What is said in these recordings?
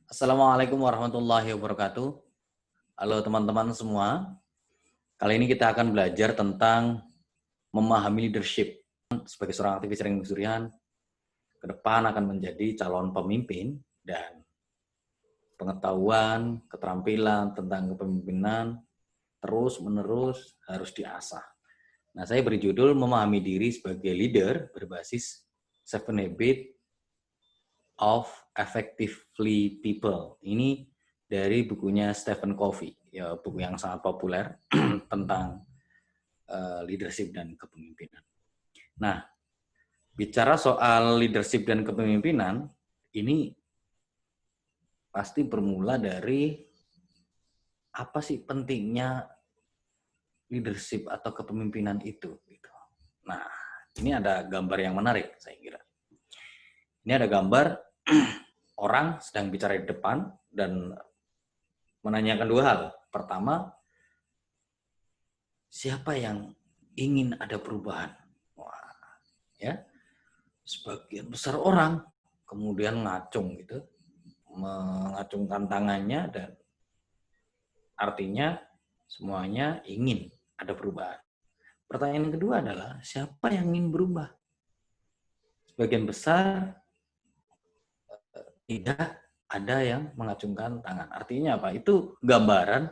Assalamualaikum warahmatullahi wabarakatuh. Halo teman-teman semua. Kali ini kita akan belajar tentang memahami leadership. Sebagai seorang aktivis ring Surian, ke depan akan menjadi calon pemimpin dan pengetahuan, keterampilan tentang kepemimpinan terus-menerus harus diasah. Nah, saya beri judul memahami diri sebagai leader berbasis 7 Habits of Effectively People. Ini dari bukunya Stephen Covey, ya buku yang sangat populer tentang leadership dan kepemimpinan. Nah, bicara soal leadership dan kepemimpinan, ini pasti bermula dari apa sih pentingnya leadership atau kepemimpinan itu. Gitu. Nah, ini ada gambar yang menarik, saya kira. Ini ada gambar orang sedang bicara di depan dan menanyakan dua hal. Pertama, siapa yang ingin ada perubahan? Wah, ya, sebagian besar orang kemudian ngacung gitu, mengacungkan tangannya dan artinya semuanya ingin ada perubahan. Pertanyaan yang kedua adalah siapa yang ingin berubah? Sebagian besar tidak ada yang mengacungkan tangan. Artinya apa? Itu gambaran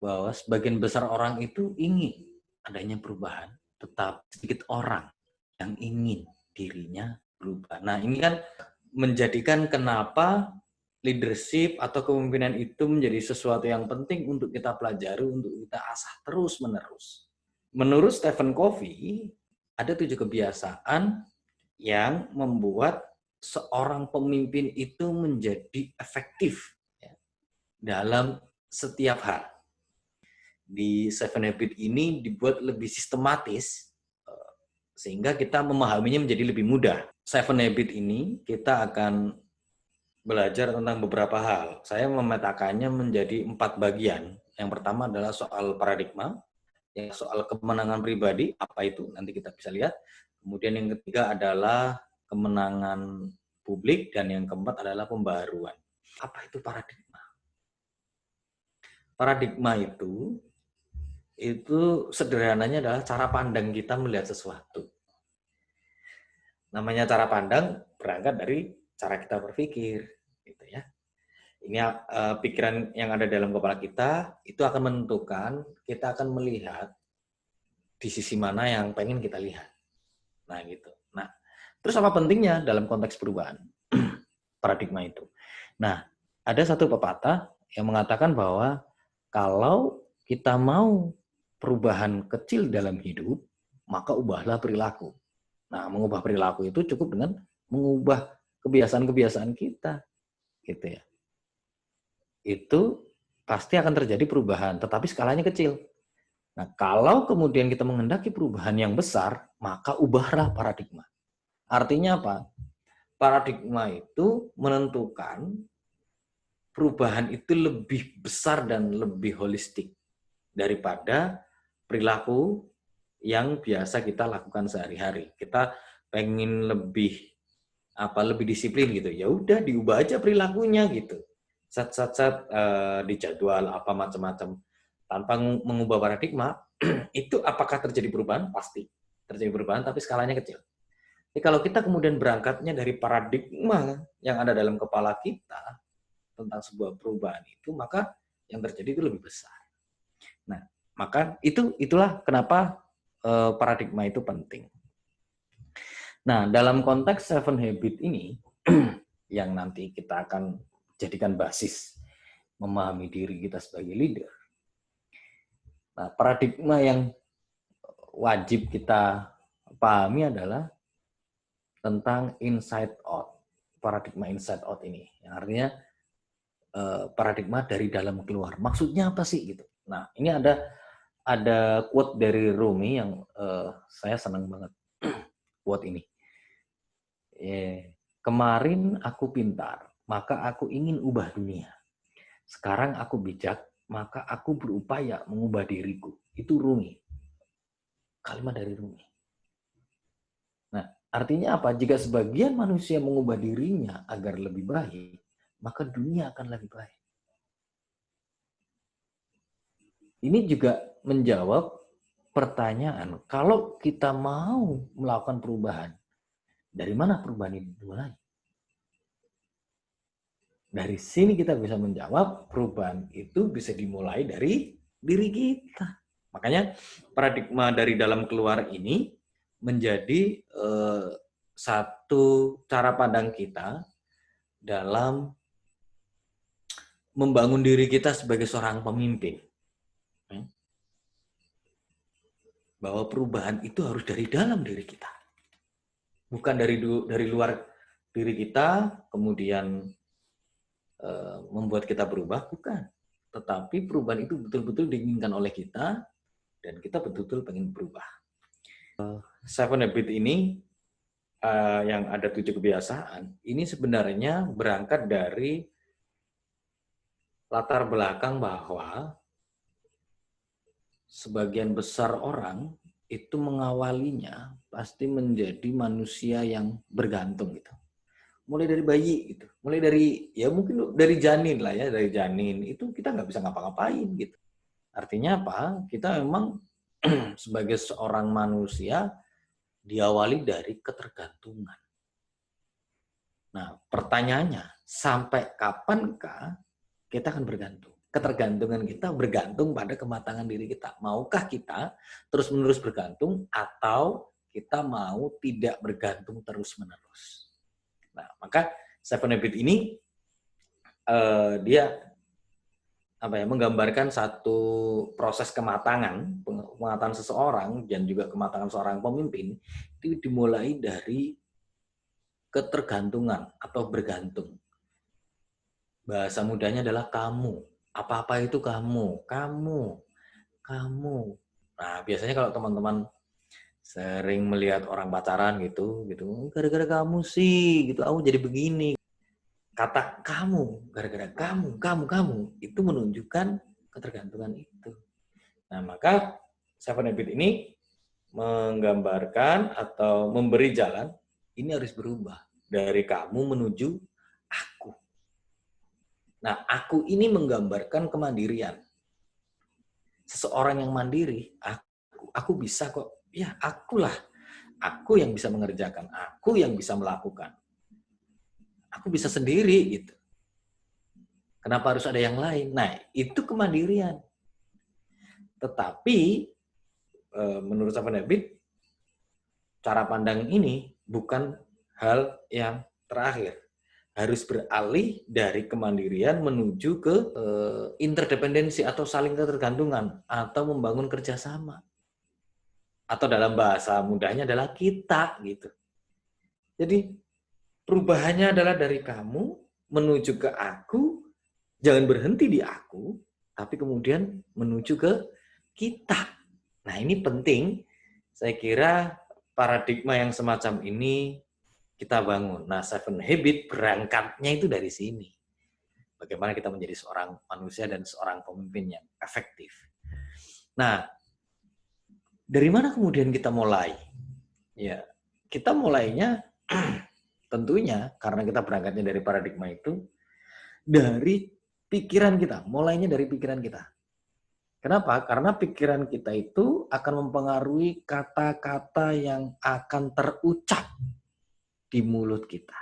bahwa sebagian besar orang itu ingin adanya perubahan, tetap sedikit orang yang ingin dirinya berubah. Nah, ini kan menjadikan kenapa leadership atau kepemimpinan itu menjadi sesuatu yang penting untuk kita pelajari, untuk kita asah terus-menerus. Menurut Stephen Covey, ada 7 kebiasaan yang membuat seorang pemimpin itu menjadi efektif ya, dalam setiap hal. Di 7 Habits ini dibuat lebih sistematis sehingga kita memahaminya menjadi lebih mudah. 7 Habits ini kita akan belajar tentang beberapa hal. Saya memetakannya menjadi 4 bagian. Yang pertama adalah soal paradigma, yang soal kemenangan pribadi, apa itu nanti kita bisa lihat. Kemudian yang ketiga adalah kemenangan publik dan yang keempat adalah pembaruan. Apa itu paradigma? Paradigma itu sederhananya adalah cara pandang kita melihat sesuatu. Namanya cara pandang berangkat dari cara kita berpikir, gitu ya. Ini pikiran yang ada dalam kepala kita itu akan menentukan kita akan melihat di sisi mana yang pengen kita lihat. Nah, gitu. Nah, terus apa pentingnya dalam konteks perubahan paradigma itu? Nah, ada satu pepatah yang mengatakan bahwa kalau kita mau perubahan kecil dalam hidup, maka ubahlah perilaku. Nah, mengubah perilaku itu cukup dengan mengubah kebiasaan-kebiasaan kita, gitu ya. Itu pasti akan terjadi perubahan, tetapi skalanya kecil. Nah, kalau kemudian kita menghendaki perubahan yang besar, maka ubahlah paradigma. Artinya apa? Paradigma itu menentukan perubahan itu lebih besar dan lebih holistik daripada perilaku yang biasa kita lakukan sehari-hari. Kita pengen lebih disiplin gitu. Ya udah diubah aja perilakunya gitu. Sat dijadwal apa macam-macam tanpa mengubah paradigma itu apakah terjadi perubahan? Pasti terjadi perubahan tapi skalanya kecil. Jadi kalau kita kemudian berangkatnya dari paradigma yang ada dalam kepala kita tentang sebuah perubahan itu, maka yang terjadi itu lebih besar. Nah, maka itulah kenapa paradigma itu penting. Nah, dalam konteks 7 Habits ini yang nanti kita akan jadikan basis memahami diri kita sebagai leader. Nah, paradigma yang wajib kita pahami adalah tentang inside out. Paradigma inside out ini, yang artinya paradigma dari dalam keluar. Maksudnya apa sih gitu? Nah, ini ada quote dari Rumi yang saya senang banget quote ini. Kemarin aku pintar, maka aku ingin ubah dunia. Sekarang aku bijak, maka aku berupaya mengubah diriku. Itu Rumi. Kalimat dari Rumi. Nah, artinya apa? Jika sebagian manusia mengubah dirinya agar lebih baik, maka dunia akan lebih baik. Ini juga menjawab pertanyaan, kalau kita mau melakukan perubahan, dari mana perubahan ini dimulai? Dari sini kita bisa menjawab perubahan itu bisa dimulai dari diri kita. Makanya paradigma dari dalam keluar ini menjadi satu cara pandang kita dalam membangun diri kita sebagai seorang pemimpin. Bahwa perubahan itu harus dari dalam diri kita. Bukan dari luar diri kita, kemudian membuat kita berubah, bukan. Tetapi perubahan itu betul-betul diinginkan oleh kita, dan kita betul-betul pengen berubah. 7 Habit ini, yang ada 7 kebiasaan, ini sebenarnya berangkat dari latar belakang bahwa sebagian besar orang itu mengawalinya pasti menjadi manusia yang bergantung gitu. Mulai dari bayi gitu, mulai dari ya mungkin dari janin lah ya, dari janin itu kita nggak bisa ngapa-ngapain gitu. Artinya apa? Kita memang sebagai seorang manusia diawali dari ketergantungan. Nah, pertanyaannya, sampai kapankah kita akan bergantung? Ketergantungan kita bergantung pada kematangan diri kita. Maukah kita terus-menerus bergantung atau kita mau tidak bergantung terus-menerus? Nah, maka 7 Habit ini dia menggambarkan satu proses kematangan seseorang dan juga kematangan seorang pemimpin itu dimulai dari ketergantungan atau bergantung. Bahasa mudanya adalah kamu. Apa-apa itu kamu. Nah, biasanya kalau teman-teman sering melihat orang pacaran gitu, gara-gara kamu sih, gitu, aku jadi begini. Kata kamu, gara-gara kamu, itu menunjukkan ketergantungan itu. Nah, maka 7 Habit ini menggambarkan atau memberi jalan, ini harus berubah. Dari kamu menuju aku. Nah, aku ini menggambarkan kemandirian. Seseorang yang mandiri, aku bisa kok. Ya, akulah. Aku yang bisa mengerjakan, aku yang bisa melakukan. Aku bisa sendiri gitu. Kenapa harus ada yang lain? Nah, itu kemandirian. Tetapi menurut 7 Habit, cara pandang ini bukan hal yang terakhir. Harus beralih dari kemandirian menuju ke interdependensi atau saling ketergantungan atau membangun kerjasama. Atau dalam bahasa mudahnya adalah kita gitu. Jadi perubahannya adalah dari kamu menuju ke aku, jangan berhenti di aku, tapi kemudian menuju ke kita. Nah, ini penting. Saya kira paradigma yang semacam ini kita bangun. Nah, 7 Habit berangkatnya itu dari sini. Bagaimana kita menjadi seorang manusia dan seorang pemimpin yang efektif. Nah, dari mana kemudian kita mulai? Ya, kita mulainya tentunya karena kita berangkatnya dari paradigma itu, dari pikiran kita. Mulainya dari pikiran kita. Kenapa? Karena pikiran kita itu akan mempengaruhi kata-kata yang akan terucap di mulut kita.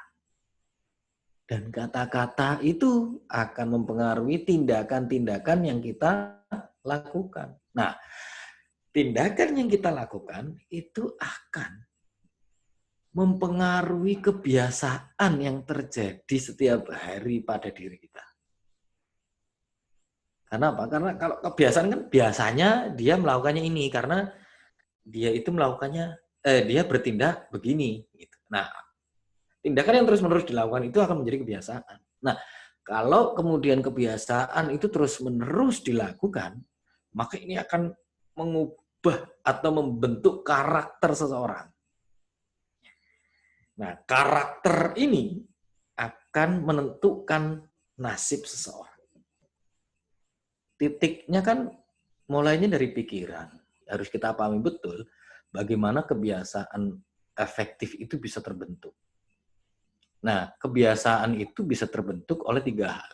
Dan kata-kata itu akan mempengaruhi tindakan-tindakan yang kita lakukan. Nah, tindakan yang kita lakukan itu akan mempengaruhi kebiasaan yang terjadi setiap hari pada diri kita. Karena apa? Karena kalau kebiasaan kan biasanya dia melakukannya ini karena dia itu melakukannya dia bertindak begini gitu. Nah, tindakan yang terus-menerus dilakukan itu akan menjadi kebiasaan. Nah, kalau kemudian kebiasaan itu terus-menerus dilakukan, maka ini akan mengubah atau membentuk karakter seseorang. Nah, karakter ini akan menentukan nasib seseorang. Titiknya kan mulainya dari pikiran. Harus kita pahami betul bagaimana kebiasaan efektif itu bisa terbentuk. Nah, kebiasaan itu bisa terbentuk oleh 3 hal.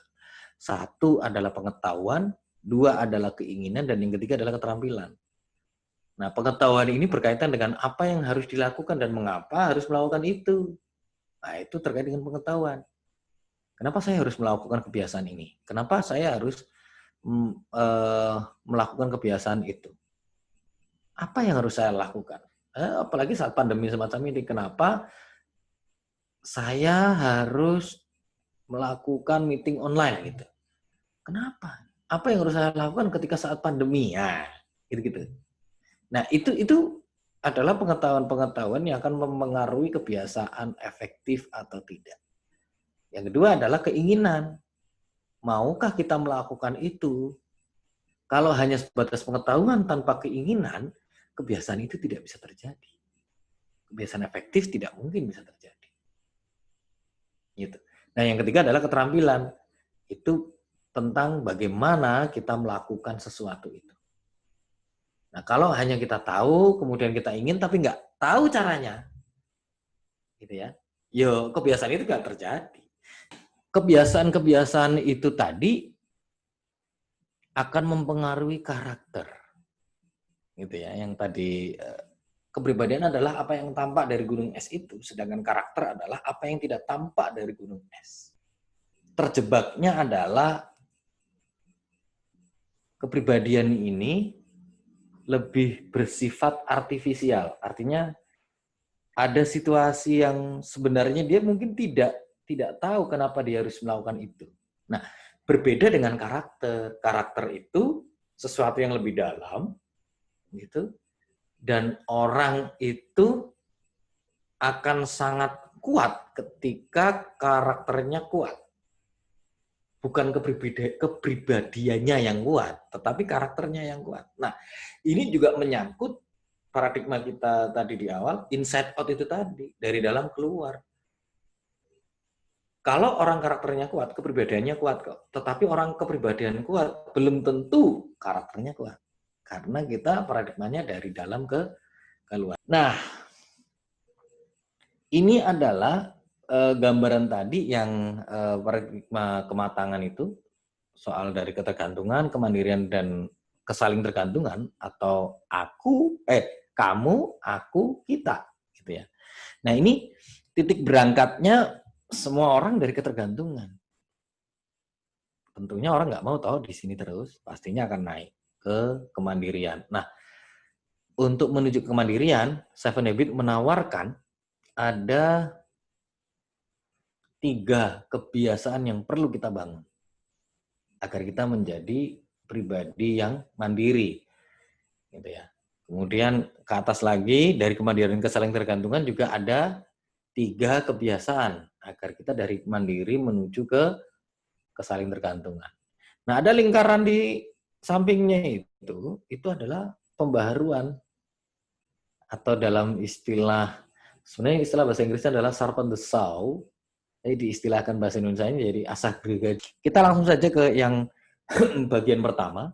1 adalah pengetahuan, 2 adalah keinginan, dan yang ketiga adalah keterampilan. Nah, pengetahuan ini berkaitan dengan apa yang harus dilakukan dan mengapa harus melakukan itu. Nah, itu terkait dengan pengetahuan. Kenapa saya harus melakukan kebiasaan ini? Kenapa saya harus melakukan kebiasaan itu? Apa yang harus saya lakukan? Apalagi saat pandemi semacam ini, kenapa saya harus melakukan meeting online gitu? Kenapa? Apa yang harus saya lakukan ketika saat pandemi? Nah, gitu-gitu. Nah, itu adalah pengetahuan-pengetahuan yang akan mempengaruhi kebiasaan efektif atau tidak. Yang kedua adalah keinginan. Maukah kita melakukan itu? Kalau hanya sebatas pengetahuan tanpa keinginan, kebiasaan itu tidak bisa terjadi. Kebiasaan efektif tidak mungkin bisa terjadi. Gitu. Nah, yang ketiga adalah keterampilan. Itu tentang bagaimana kita melakukan sesuatu itu. Nah, kalau hanya kita tahu, kemudian kita ingin, tapi nggak tahu caranya, gitu ya, yo kebiasaan itu nggak terjadi. Kebiasaan-kebiasaan itu tadi akan mempengaruhi karakter, gitu ya. Yang tadi kepribadian adalah apa yang tampak dari gunung es itu, sedangkan karakter adalah apa yang tidak tampak dari gunung es. Terjebaknya adalah kepribadian ini lebih bersifat artifisial, artinya ada situasi yang sebenarnya dia mungkin tidak tahu kenapa dia harus melakukan itu. Nah, berbeda dengan karakter. Karakter itu sesuatu yang lebih dalam, gitu. Dan orang itu akan sangat kuat ketika karakternya kuat. Bukan kepribadiannya yang kuat, tetapi karakternya yang kuat. Nah, ini juga menyangkut paradigma kita tadi di awal, inside out itu tadi, dari dalam keluar. Kalau orang karakternya kuat, kepribadiannya kuat kok. Tetapi orang kepribadian kuat, belum tentu karakternya kuat. Karena kita paradigmanya dari dalam ke keluar. Nah, ini adalah gambaran tadi yang paradigma kematangan itu, soal dari ketergantungan, kemandirian, dan kesaling tergantungan, atau kamu, aku, kita, gitu ya. Nah, ini titik berangkatnya semua orang dari ketergantungan. Tentunya orang nggak mau tahu di sini terus, pastinya akan naik ke kemandirian. Nah, untuk menuju ke kemandirian, Seven Habits menawarkan ada 3 kebiasaan yang perlu kita bangun agar kita menjadi pribadi yang mandiri, gitu ya. Kemudian ke atas lagi, dari kemandirian ke saling tergantungan juga ada 3 kebiasaan agar kita dari mandiri menuju ke saling tergantungan. Nah, ada lingkaran di sampingnya itu adalah pembaharuan, atau dalam istilah, sebenarnya istilah bahasa Inggrisnya adalah sharpen the saw, jadi diistilahkan bahasa Indonesia jadi asah gergaji. Kita langsung saja ke yang bagian pertama.